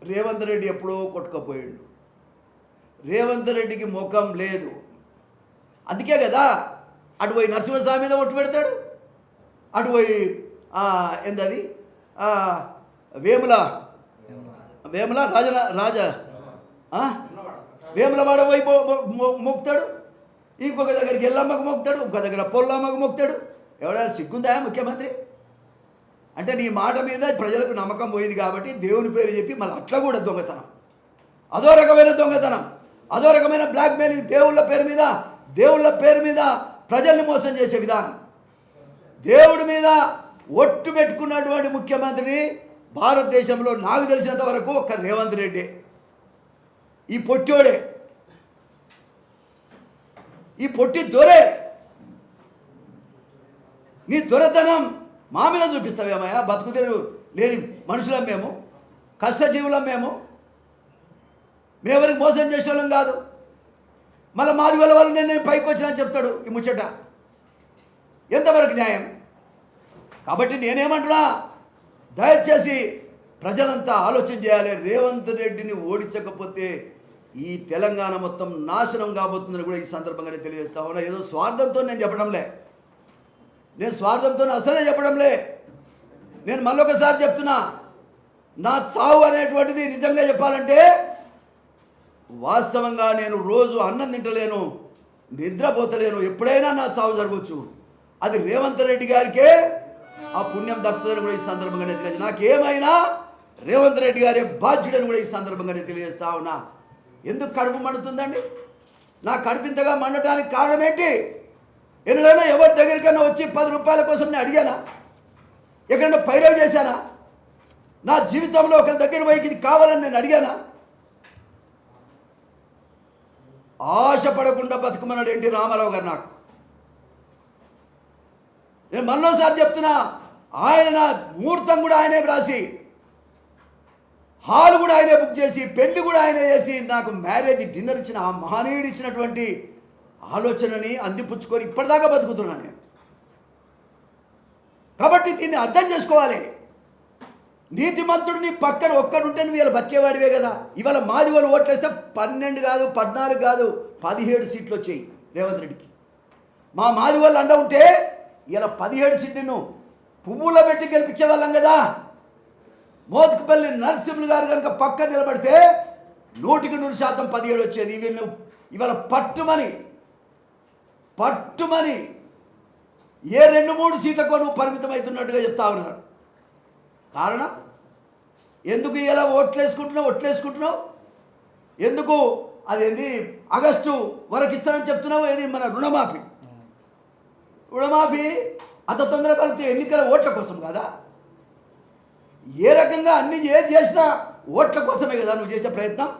రేవంత్ రెడ్డి ఎప్పుడో కొట్టుకపోయాడు. రేవంత్ రెడ్డికి ముఖం లేదు. అందుకే కదా అటుపోయి నరసింహస్వామి మీద ఒట్టు పెడతాడు, అటుపోయి ఏందది వేముల వేముల రాజ వేములవాడ పోయి మొక్కుతాడు, ఇంకొక దగ్గరికి ఎల్లమ్మకు మొక్కుతాడు, ఇంకొక దగ్గర పొల్లమ్మకు మొక్కుతాడు. ఎవడైనా సిగ్గుందా ముఖ్యమంత్రి? అంటే నీ మాట మీద ప్రజలకు నమ్మకం పోయింది కాబట్టి దేవుని పేరు చెప్పి మళ్ళీ అట్లా కూడా దొంగతనం, అదో రకమైన దొంగతనం, అదో రకమైన బ్లాక్మెయిలింగ్, దేవుళ్ళ పేరు మీద ప్రజల్ని మోసం చేసే విధానం. దేవుడి మీద ఒట్టు పెట్టుకున్నటువంటి ముఖ్యమంత్రిని భారతదేశంలో నాకు తెలిసినంత వరకు ఒక్క రేవంత్ రెడ్డి, ఈ పొట్టోడే, ఈ పొట్టి దొరే. నీ దొరతనం మా మీద చూపిస్తావేమయ్యా? బతుకుతెరు లేని మనుషులం మేము, కష్టజీవులం మేము ఎవరికి మోసం చేసేవాళ్ళం కాదు. మళ్ళీ మాదిగోళ్ళ వల్ల నేను పైకి వచ్చినా చెప్తాడు ఈ ముచ్చట. ఎంతవరకు న్యాయం? కాబట్టి నేనేమంటున్నా, దయచేసి ప్రజలంతా ఆలోచన చేయాలి. రేవంత్ రెడ్డిని ఓడించకపోతే ఈ తెలంగాణ మొత్తం నాశనం కాబోతుందని కూడా ఈ సందర్భంగానే తెలియజేస్తా ఉన్నా. ఏదో స్వార్థంతో నేను చెప్పడంలే, నేను స్వార్థంతో అసలే చెప్పడంలే. నేను మళ్ళొకసారి చెప్తున్నా, నా చావు అనేటువంటిది నిజంగా చెప్పాలంటే వాస్తవంగా నేను రోజు అన్నం తింటలేను, నిద్రపోతలేను, ఎప్పుడైనా నా చావు జరగవచ్చు. అది రేవంత్ రెడ్డి గారికే ఆ పుణ్యం దక్కుతుందని కూడా ఈ సందర్భంగానే తెలియజేసి, నాకేమైనా రేవంత్ రెడ్డి గారే బాధ్యుడని కూడా ఈ సందర్భంగానే తెలియజేస్తా ఉన్నా. ఎందుకు కడుపు మండుతుందండి? నా కడుపింతగా మండటానికి కారణం ఏంటి? ఎన్నడైనా ఎవరి దగ్గరికైనా వచ్చి 10 రూపాయల కోసం నేను అడిగానా? ఎక్కడైనా పైరవ్ చేశానా? నా జీవితంలో ఒకరి దగ్గర పోయి ఇది కావాలని నేను అడిగానా? ఆశపడకుండా బతుకమన్నాడు ఎన్టీ రామారావు గారు నాకు. నేను మరోసారి చెప్తున్నా, ఆయన నా ముహూర్తం కూడా ఆయనే రాసి, హాల్ కూడా ఆయనే బుక్ చేసి, పెళ్లి కూడా ఆయనే చేసి, నాకు మ్యారేజ్ డిన్నర్ ఇచ్చిన ఆ మహనీయుడు ఇచ్చినటువంటి ఆలోచనని అందిపుచ్చుకొని ఇప్పటిదాకా బతుకుతున్నాను నేను. కాబట్టి దీన్ని అర్థం చేసుకోవాలి. నీతిమంతుడు నీ పక్కన ఒక్కడుంటే నువ్వు ఇలా బతికేవాడివే కదా. ఇవాళ మాది వాళ్ళు ఓట్లేస్తే 12 కాదు, 14 కాదు, 17 సీట్లు వచ్చాయి రేవంత్ రెడ్డికి. మా మాది వాళ్ళు అండ ఉంటే ఇలా 17 సీట్లను పువ్వులో పెట్టి గెలిపించే వాళ్ళం కదా. మోత్కుపల్లి నరసింహులు గారు కనుక పక్కన నిలబడితే 100% 17 వచ్చేది. వీళ్ళు ఇవాళ పట్టుమని ఏ 2-3 సీట్లకో నువ్వు పరిమితం అవుతున్నట్టుగా చెప్తా ఉన్నారు. కారణం ఎందుకు ఇలా ఓట్లేసుకుంటున్నావు? ఎందుకు అదేంది ఆగస్టు వరకు ఇస్తానని చెప్తున్నావు? ఏది మన రుణమాఫీ అంత తొందరగా కలిపితే ఎన్నికల ఓట్ల కోసం కదా. ఏ రకంగా ఏది చేసినా ఓట్ల కోసమే కదా నువ్వు చేసే ప్రయత్నం.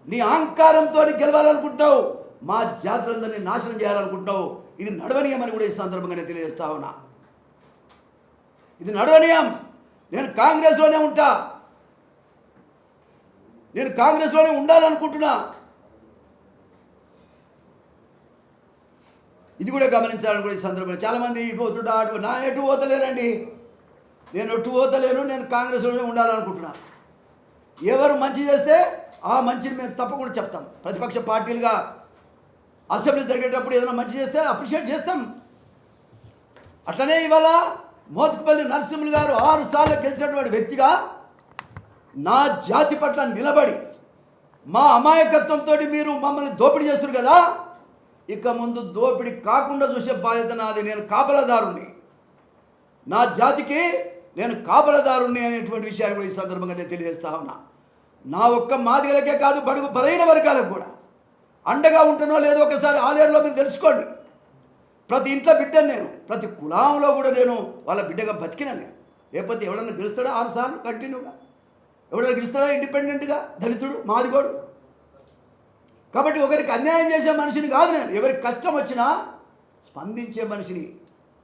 నీ అహంకారంతో గెలవాలనుకుంటున్నావు, మా జాతులందరినీ నాశనం చేయాలనుకుంటున్నావు. ఇది నడవనీయమని కూడా ఈ సందర్భంగానే తెలియజేస్తా ఉన్నా. ఇది నడవనీయం. నేను కాంగ్రెస్లోనే ఉంటా, నేను కాంగ్రెస్లోనే ఉండాలనుకుంటున్నా. ఇది కూడా గమనించాలని కూడా ఈ సందర్భంగా చాలామంది ఇటు పోతుంటా అటు, నా ఎటు పోతలేనండి, నేను ఎటు పోతలేను, నేను కాంగ్రెస్లోనే ఉండాలనుకుంటున్నా. ఎవరు మంచి చేస్తే ఆ మంచిని మేము తప్పకుండా చెప్తాం. ప్రతిపక్ష పార్టీలుగా అసెంబ్లీ జరిగేటప్పుడు ఏదైనా మంచి చేస్తే అప్రిషియేట్ చేస్తాం. అట్లనే ఇవాళ మోత్కుపల్లి నరసింహులు గారు 6 సార్లు గెలిచినటువంటి వ్యక్తిగా నా జాతి పట్ల నిలబడి, మా అమాయకత్వంతో మీరు మమ్మల్ని దోపిడీ చేస్తారు కదా, ఇక ముందు దోపిడీ కాకుండా చూసే బాధ్యత నాది. నేను కాపలాదారుణ్ణి, నా జాతికి నేను కాపలాదారుణ్ణి అనేటువంటి విషయాలు కూడా ఈ సందర్భంగా నేను తెలియజేస్తా ఉన్నా. నా ఒక్క మాదిగలకే కాదు, బడుగు బలైన వర్గాలకు కూడా అండగా ఉంటున్నో లేదో ఒకసారి ఆలేరులో మీరు తెలుసుకోండి. ప్రతి ఇంట్లో బిడ్డను నేను, ప్రతి కులంలో కూడా నేను వాళ్ళ బిడ్డగా బతికినా నేను. లేకపోతే ఎవడన్నా గెలుస్తాడా 6 సార్లు కంటిన్యూగా? ఎవడన్నా గెలుస్తాడా ఇండిపెండెంట్గా? దళితుడు, మాదిగోడు. కాబట్టి ఒకరికి అన్యాయం చేసే మనిషిని కాదు నేను. ఎవరికి కష్టం వచ్చినా స్పందించే మనిషిని.